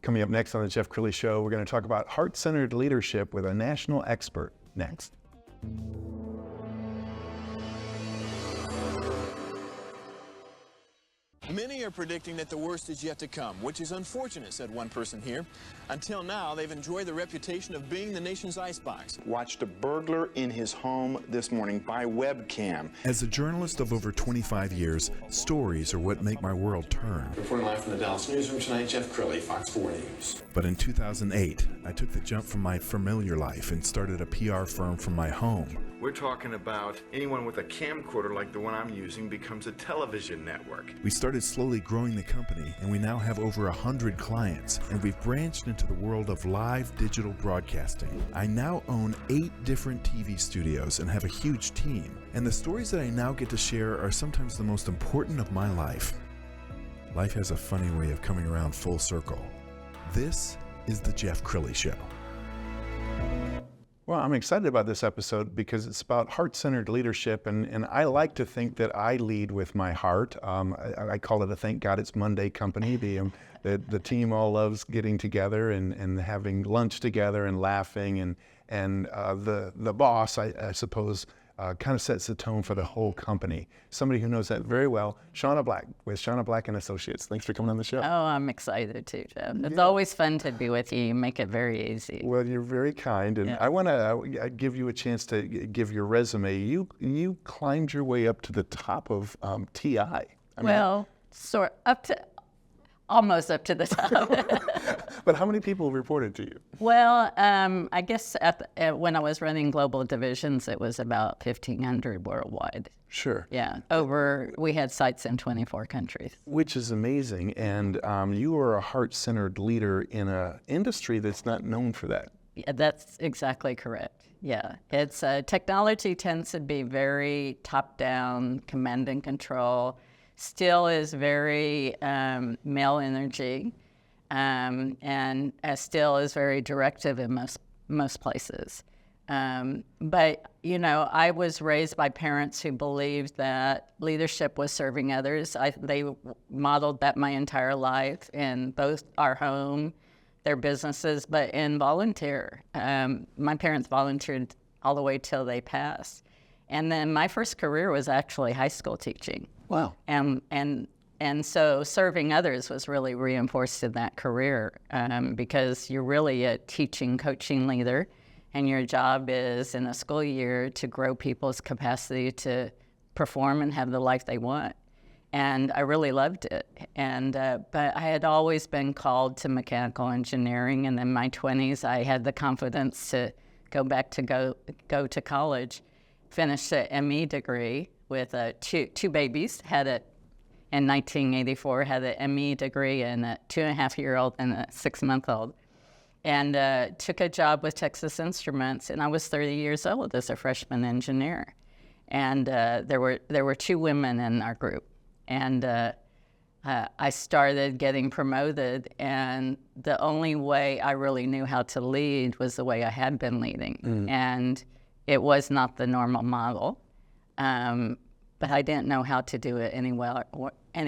Coming up next on the Jeff Crilly Show, we're going to talk about heart-centered leadership with a national expert next. Many are predicting that the worst is yet to come, which is unfortunate, said one person here. Until now, they've enjoyed the reputation of being the nation's icebox. Watched a burglar in his home this morning by webcam. As a journalist of over 25 years, stories are what make my world turn. Reporting live from the Dallas newsroom tonight, Jeff Crilly, Fox 4 News. But in 2008, I took the jump from my familiar life and started a PR firm from my home. We're talking about anyone with a camcorder like the one I'm using becomes a television network. We started slowly growing the company, and we now have over 100 clients, and we've branched into the world of live digital broadcasting. I now own 8 different TV studios and have a huge team, and the stories that I now get to share are sometimes the most important of my life. Life has a funny way of coming around full circle. This is the Jeff Crilly Show. Well, I'm excited about this episode because it's about heart-centered leadership, and I like to think that I lead with my heart. I call it a Thank God It's Monday company. The team all loves getting together and having lunch together and laughing, and the boss, I suppose, kind of sets the tone for the whole company. Somebody who knows that very well, Shaunna Black with Shaunna Black and Associates. Thanks for coming on the show. Oh, I'm excited too, Jeff. It's always fun to be with you. You make it very easy. Well, you're very kind, and I want to give you a chance to give your resume. You climbed your way up to the top of TI. Almost up to the top. But how many people reported to you? Well, I guess when I was running global divisions, it was about 1,500 worldwide. Sure. Yeah, we had sites in 24 countries. Which is amazing, and you are a heart-centered leader in an industry that's not known for that. Yeah, that's exactly correct. Yeah, it's technology tends to be very top-down, command and control. Still is very male energy, and still is very directive in most places. But, you know, I was raised by parents who believed that leadership was serving others. They modeled that my entire life in both our home, their businesses, but in volunteer. My parents volunteered all the way till they passed. And then my first career was actually high school teaching. Wow. And so serving others was really reinforced in that career because you're really a teaching, coaching leader, and your job is in a school year to grow people's capacity to perform and have the life they want. And I really loved it. And but I had always been called to mechanical engineering, and in my 20s I had the confidence to go back to go to college, finished an ME degree with two babies, had it in 1984, had an ME degree and a 2.5-year-old and a 6-month-old, and took a job with Texas Instruments, and I was 30 years old as a freshman engineer. And there were 2 women in our group, and I started getting promoted, and the only way I really knew how to lead was the way I had been leading, and it was not the normal model. But I didn't know how to do it any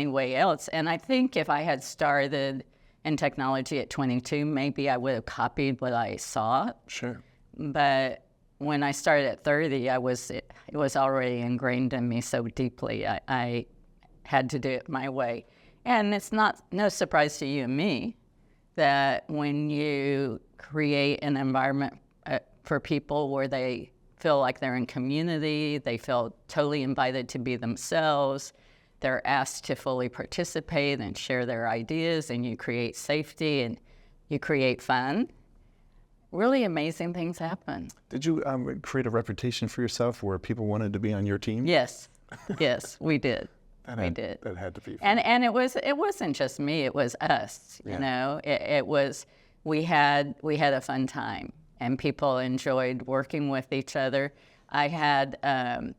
way else. And I think if I had started in technology at 22, maybe I would have copied what I saw. Sure. But when I started at 30, it was already ingrained in me so deeply. I had to do it my way. And it's no surprise to you and me that when you create an environment for people where they feel like they're in community, they feel totally invited to be themselves, they're asked to fully participate and share their ideas, and you create safety and you create fun, really amazing things happen. Did you create a reputation for yourself where people wanted to be on your team? Yes, we did. We did. That had to be fun. And it wasn't just me, it was us, you know. It was, we had a fun time, and people enjoyed working with each other. I had,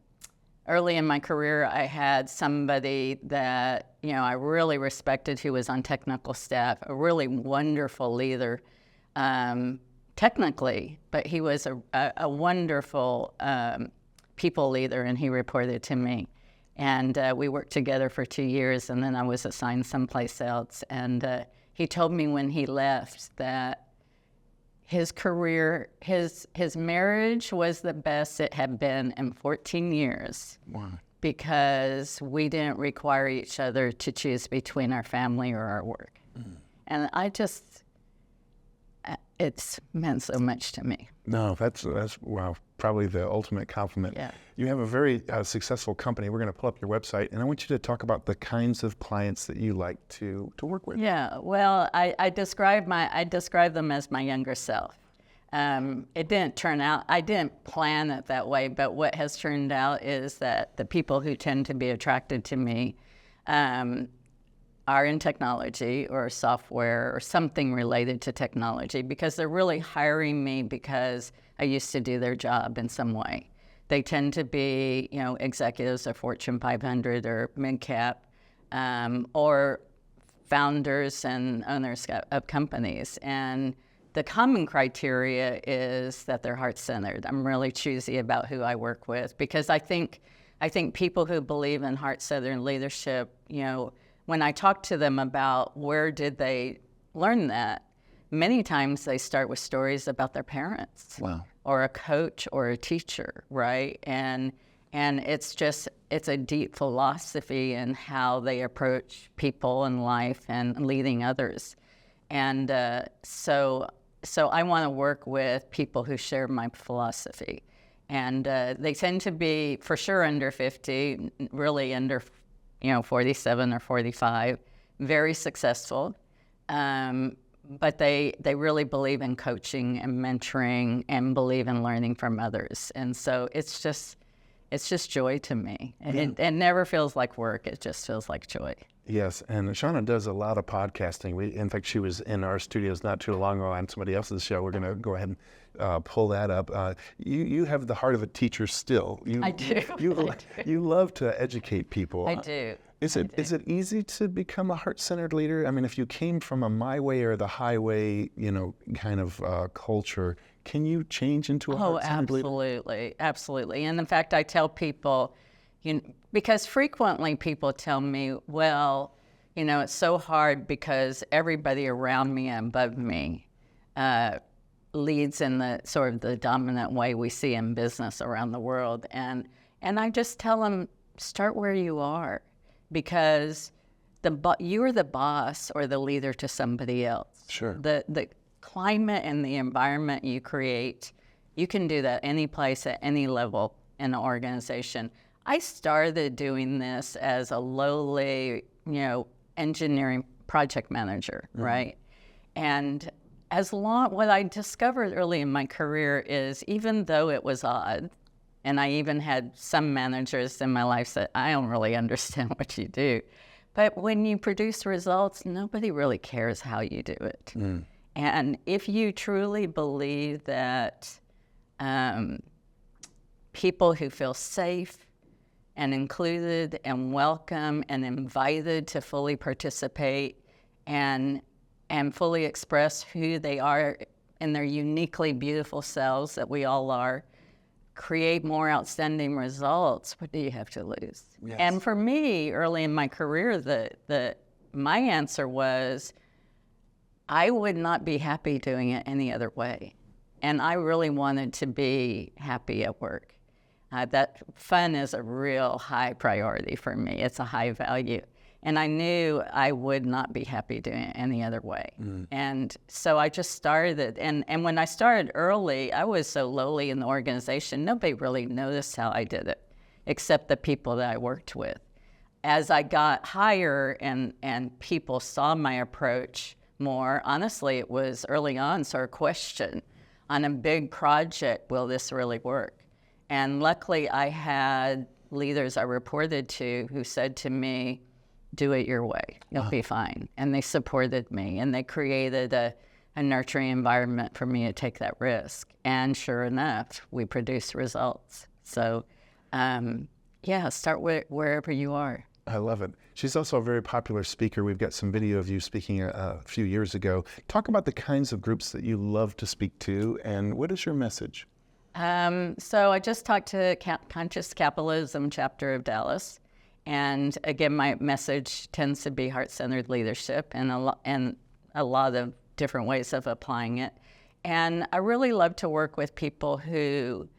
early in my career, I had somebody that, you know, I really respected who was on technical staff, a really wonderful leader technically, but he was a wonderful people leader, and he reported to me. And we worked together for 2 years, and then I was assigned someplace else. And he told me when he left that his career, his marriage was the best it had been in 14 years. Wow. Because we didn't require each other to choose between our family or our work. And it's meant so much to me. No, that's wow, probably the ultimate compliment. Yeah. You have a very successful company. We're going to pull up your website, and I want you to talk about the kinds of clients that you like to work with. Yeah, well, I describe them as my younger self. It didn't turn out, I didn't plan it that way, but what has turned out is that the people who tend to be attracted to me are in technology or software or something related to technology, because they're really hiring me because I used to do their job in some way. They tend to be, executives of Fortune 500 or mid-cap, or founders and owners of companies. And the common criteria is that they're heart-centered. I'm really choosy about who I work with, because I think people who believe in heart-centered leadership, when I talk to them about where did they learn that, many times they start with stories about their parents. Wow. Or a coach or a teacher, right? And it's a deep philosophy in how they approach people in life and leading others. And so I want to work with people who share my philosophy. And they tend to be, for sure, under 50, really under 47 or 45, very successful. But they really believe in coaching and mentoring and believe in learning from others. And so it's just joy to me. It never feels like work. It just feels like joy. Yes, and Shaunna does a lot of podcasting. In fact, she was in our studios not too long ago on somebody else's show. We're going to go ahead and pull that up. You have the heart of a teacher still. I do. You love to educate people. I do. Is it easy to become a heart-centered leader? I mean, if you came from a my way or the highway, kind of culture, can you change into a heart-centered leader? Absolutely. And in fact, I tell people, because frequently people tell me, well, it's so hard because everybody around me and above me leads in the sort of the dominant way we see in business around the world. And I just tell them, start where you are, because you're the boss or the leader to somebody else. Sure. The climate and the environment you create, you can do that any place at any level in an organization. I started doing this as a lowly, engineering project manager, right? And what I discovered early in my career is, even though it was odd, and I even had some managers in my life that I don't really understand what you do, but when you produce results, nobody really cares how you do it. And if you truly believe that people who feel safe and included and welcome and invited to fully participate and fully express who they are in their uniquely beautiful selves that we all are, create more outstanding results, what do you have to lose? Yes. And for me, early in my career, my answer was, I would not be happy doing it any other way. And I really wanted to be happy at work. That fun is a real high priority for me. It's a high value. And I knew I would not be happy doing it any other way. And so I just started. And when I started early, I was so lowly in the organization, nobody really noticed how I did it, except the people that I worked with. As I got higher and people saw my approach more, honestly, it was early on sort of question on a big project, will this really work? And luckily, I had leaders I reported to who said to me, do it your way, you'll be fine. And they supported me, and they created a nurturing environment for me to take that risk. And sure enough, we produced results. So, start wherever you are. I love it. She's also a very popular speaker. We've got some video of you speaking a few years ago. Talk about the kinds of groups that you love to speak to, and what is your message? So I just talked to Conscious Capitalism chapter of Dallas, and again, my message tends to be heart-centered leadership, and a lot of different ways of applying it. And I really love to work with people who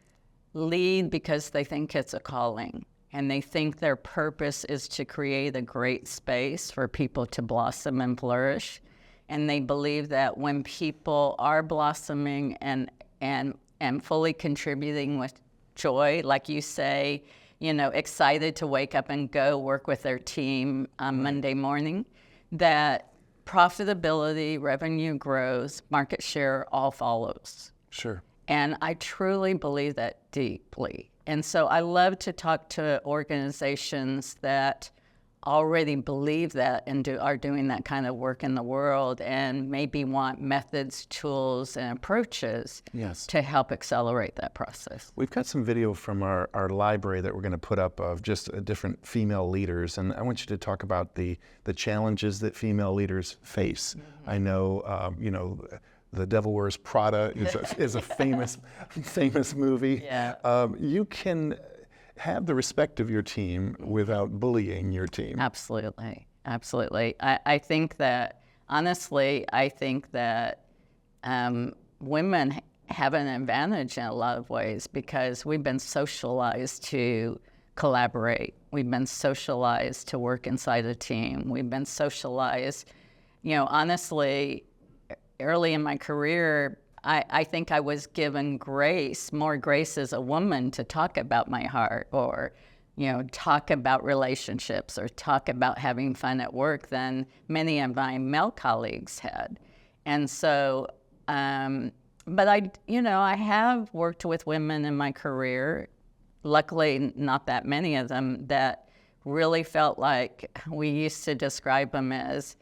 lead because they think it's a calling and they think their purpose is to create a great space for people to blossom and flourish. And they believe that when people are blossoming and fully contributing with joy, like you say, you know, excited to wake up and go work with their team on Monday morning, that profitability, revenue grows, market share all follows. Sure. And I truly believe that deeply. And so I love to talk to organizations that already believe that and are doing that kind of work in the world and maybe want methods, tools, and approaches to help accelerate that process. We've got some video from our library that we're going to put up of just different female leaders, and I want you to talk about the challenges that female leaders face. I know, you know, The Devil Wears Prada is a famous movie. Yeah. You can have the respect of your team without bullying your team. Absolutely. Absolutely. I think that, honestly, I think that women have an advantage in a lot of ways because we've been socialized to collaborate. We've been socialized to work inside a team. We've been socialized, you know, honestly, early in my career, I think I was given more grace as a woman to talk about my heart or, you know, talk about relationships or talk about having fun at work than many of my male colleagues had. And so, but I have worked with women in my career, luckily not that many of them, that really felt like we used to describe them as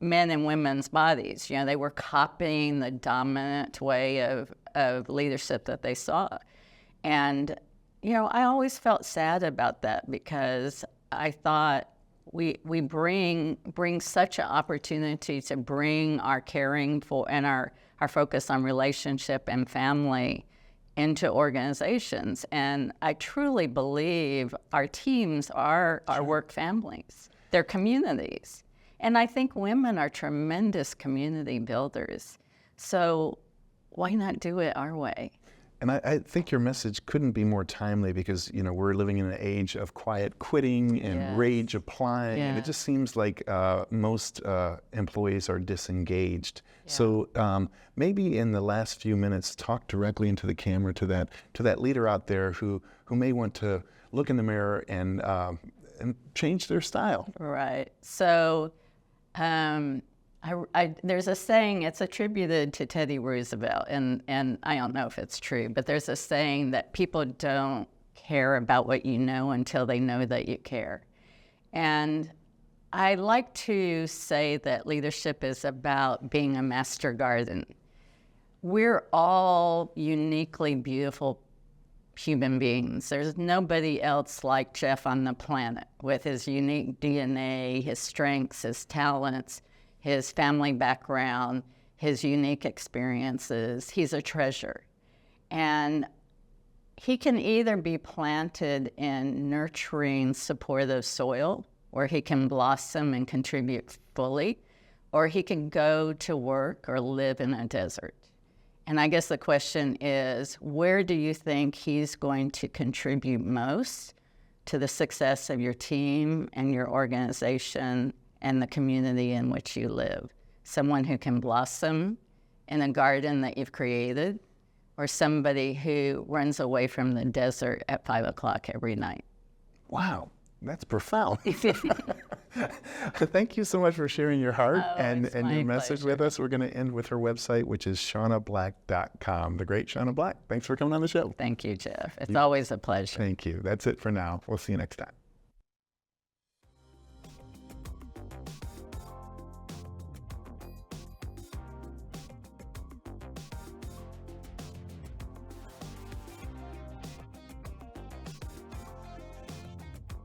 men in women's bodies. You know, they were copying the dominant way of leadership that they saw. And, you know, I always felt sad about that because I thought we bring such an opportunity to bring our caring for and our focus on relationship and family into organizations. And I truly believe our teams are our work families. They're communities. And I think women are tremendous community builders. So why not do it our way? And I think your message couldn't be more timely because, you know, we're living in an age of quiet quitting and rage applying. And it just seems like most employees are disengaged. Yeah. So maybe in the last few minutes, talk directly into the camera to that leader out there who may want to look in the mirror and change their style. Right. So there's a saying, it's attributed to Teddy Roosevelt, and I don't know if it's true, but there's a saying that people don't care about what you know until they know that you care. And I like to say that leadership is about being a master garden. We're all uniquely beautiful human beings. There's nobody else like Jeff on the planet with his unique DNA, his strengths, his talents, his family background, his unique experiences. He's a treasure. And he can either be planted in nurturing, supportive soil, where he can blossom and contribute fully, or he can go to work or live in a desert. And I guess the question is, where do you think he's going to contribute most to the success of your team and your organization and the community in which you live? Someone who can blossom in a garden that you've created, or somebody who runs away from the desert at 5 o'clock every night? Wow, that's profound. Thank you so much for sharing your heart and your message with us. We're going to end with her website, which is ShaunnaBlack.com. The great Shaunna Black. Thanks for coming on the show. Thank you, Jeff. It's always a pleasure. Thank you. That's it for now. We'll see you next time.